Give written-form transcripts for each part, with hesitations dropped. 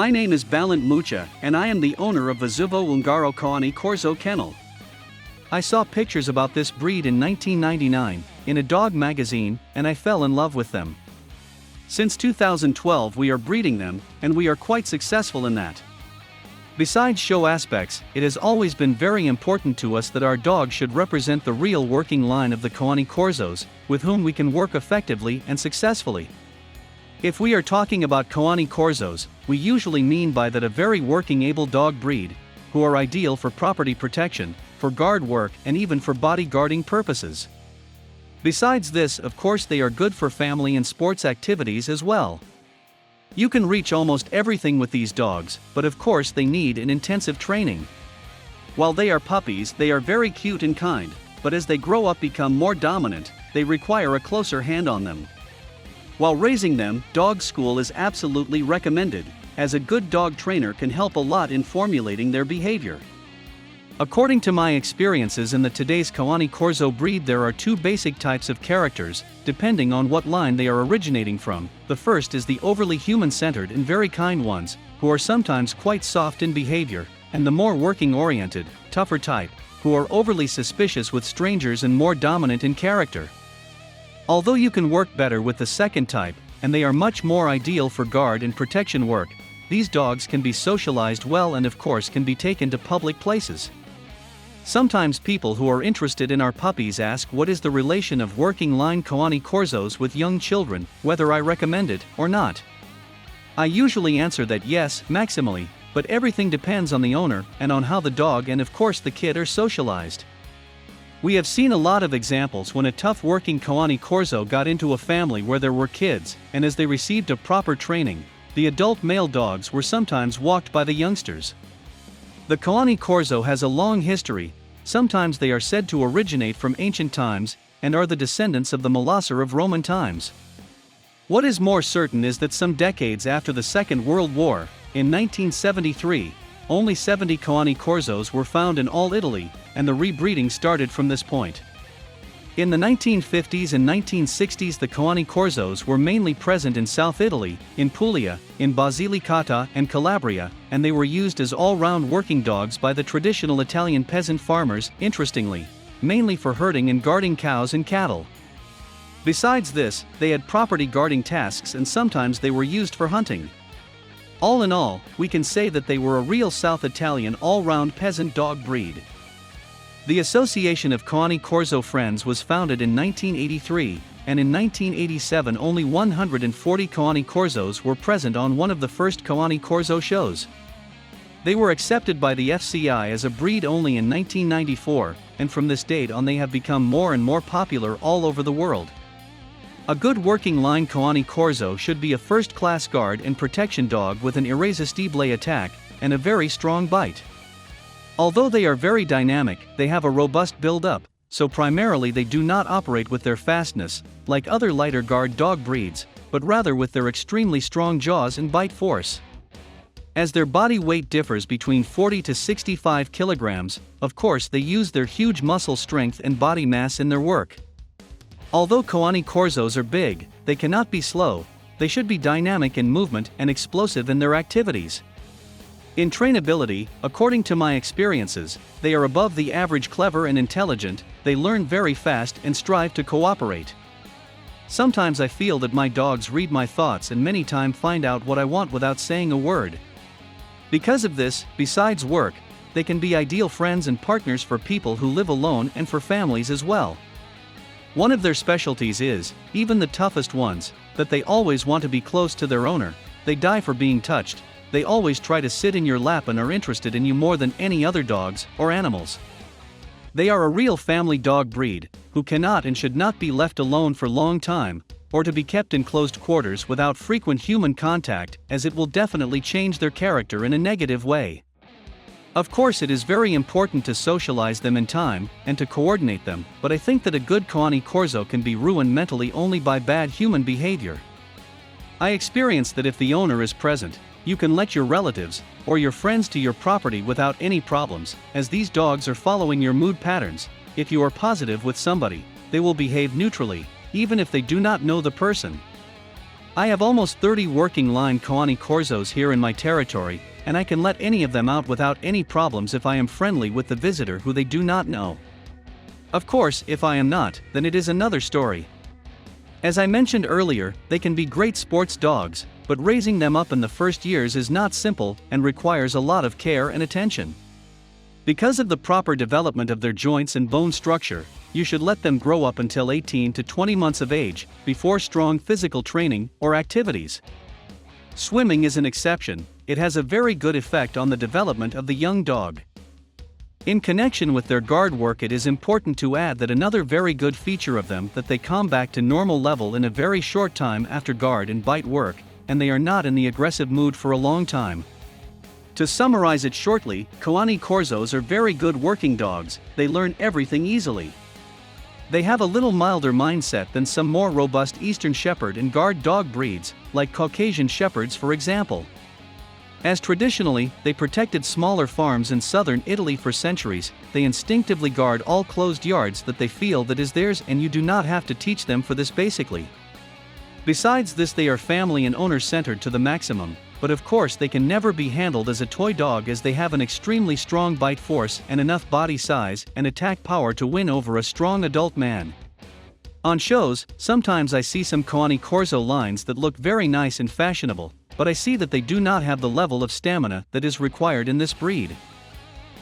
My name is Balant Mucha, and I am the owner of Vesuvo Ungaro Koani Corso Kennel. I saw pictures about this breed in 1999 in a dog magazine, and I fell in love with them. Since 2012 we are breeding them, and we are quite successful in that. Besides show aspects, it has always been very important to us that our dog should represent the real working line of the Koani Corsos, with whom we can work effectively and successfully. If we are talking about Koani Corsos, we usually mean by that a very working able dog breed, who are ideal for property protection, for guard work and even for bodyguarding purposes. Besides this, of course, they are good for family and sports activities as well. You can reach almost everything with these dogs, but of course they need an intensive training. While they are puppies, they are very cute and kind, but as they grow up become more dominant, they require a closer hand on them. While raising them, dog school is absolutely recommended, as a good dog trainer can help a lot in formulating their behavior. According to my experiences in the today's Koani Corso breed, there are two basic types of characters, depending on what line they are originating from. The first is the overly human-centered and very kind ones, who are sometimes quite soft in behavior, and the more working-oriented, tougher type, who are overly suspicious with strangers and more dominant in character. Although you can work better with the second type, and they are much more ideal for guard and protection work, these dogs can be socialized well and of course can be taken to public places. Sometimes people who are interested in our puppies ask what is the relation of working line Koani Corsos with young children, whether I recommend it or not. I usually answer that yes, maximally, but everything depends on the owner and on how the dog and of course the kid are socialized. We have seen a lot of examples when a tough working Koani Corso got into a family where there were kids, and as they received a proper training, the adult male dogs were sometimes walked by the youngsters. The Koani Corso has a long history. Sometimes they are said to originate from ancient times, and are the descendants of the Molosser of Roman times. What is more certain is that some decades after the Second World War, in 1973, only 70 Koani Corsos were found in all Italy, and the rebreeding started from this point. In the 1950s and 1960s, the Koani Corsos were mainly present in South Italy, in Puglia, in Basilicata and Calabria, and they were used as all-round working dogs by the traditional Italian peasant farmers, interestingly, mainly for herding and guarding cows and cattle. Besides this, they had property guarding tasks and sometimes they were used for hunting. All in all, we can say that they were a real South Italian all-round peasant dog breed. The Association of Koani Corso Friends was founded in 1983, and in 1987 only 140 Koani Corsos were present on one of the first Koani Corso shows. They were accepted by the FCI as a breed only in 1994, and from this date on they have become more and more popular all over the world. A good working line Koani Corso should be a first-class guard and protection dog with an irresistible attack, and a very strong bite. Although they are very dynamic, they have a robust build-up, so primarily they do not operate with their fastness, like other lighter guard dog breeds, but rather with their extremely strong jaws and bite force. As their body weight differs between 40 to 65 kilograms, of course they use their huge muscle strength and body mass in their work. Although Koani Corsos are big, they cannot be slow. They should be dynamic in movement and explosive in their activities. In trainability, according to my experiences, they are above the average clever and intelligent. They learn very fast and strive to cooperate. Sometimes I feel that my dogs read my thoughts and many times find out what I want without saying a word. Because of this, besides work, they can be ideal friends and partners for people who live alone and for families as well. One of their specialties is, even the toughest ones, that they always want to be close to their owner. They die for being touched. They always try to sit in your lap and are interested in you more than any other dogs or animals. They are a real family dog breed, who cannot and should not be left alone for long time, or to be kept in closed quarters without frequent human contact, as it will definitely change their character in a negative way. Of course, it is very important to socialize them in time, and to coordinate them, but I think that a good Koani Corso can be ruined mentally only by bad human behavior. I experienced that if the owner is present, you can let your relatives, or your friends to your property without any problems, as these dogs are following your mood patterns. If you are positive with somebody, they will behave neutrally, even if they do not know the person. I have almost 30 working line Koani Corsos here in my territory, and I can let any of them out without any problems if I am friendly with the visitor who they do not know. Of course, if I am not, then it is another story. As I mentioned earlier, they can be great sports dogs, but raising them up in the first years is not simple and requires a lot of care and attention. Because of the proper development of their joints and bone structure, you should let them grow up until 18 to 20 months of age, before strong physical training or activities. Swimming is an exception. It has a very good effect on the development of the young dog. In connection with their guard work, it is important to add that another very good feature of them that they come back to normal level in a very short time after guard and bite work, and they are not in the aggressive mood for a long time. To summarize it shortly, Koani Corsos are very good working dogs. They learn everything easily. They have a little milder mindset than some more robust Eastern Shepherd and Guard dog breeds, like Caucasian Shepherds for example. As traditionally, they protected smaller farms in southern Italy for centuries, they instinctively guard all closed yards that they feel that is theirs, and you do not have to teach them for this basically. Besides this, they are family and owner-centered to the maximum, but of course they can never be handled as a toy dog, as they have an extremely strong bite force and enough body size and attack power to win over a strong adult man. On shows, sometimes I see some Koani Corso lines that look very nice and fashionable, but I see that they do not have the level of stamina that is required in this breed.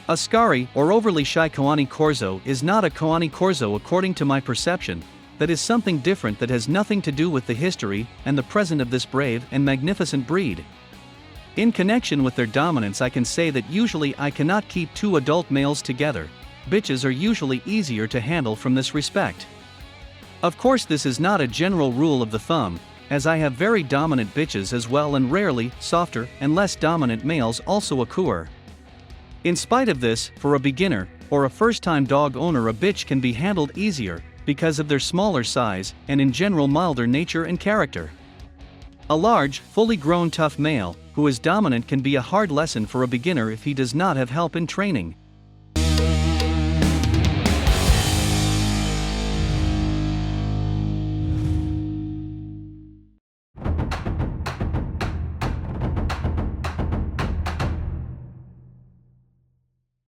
A scary or overly shy Koani Corso is not a Koani Corso according to my perception. That is something different that has nothing to do with the history and the present of this brave and magnificent breed. In connection with their dominance, I can say that usually I cannot keep two adult males together. Bitches are usually easier to handle from this respect. Of course, this is not a general rule of the thumb, as I have very dominant bitches as well, and rarely, softer and less dominant males also occur. In spite of this, for a beginner, or a first-time dog owner, a bitch can be handled easier, because of their smaller size, and in general milder nature and character. A large, fully grown tough male, who is dominant, can be a hard lesson for a beginner if he does not have help in training.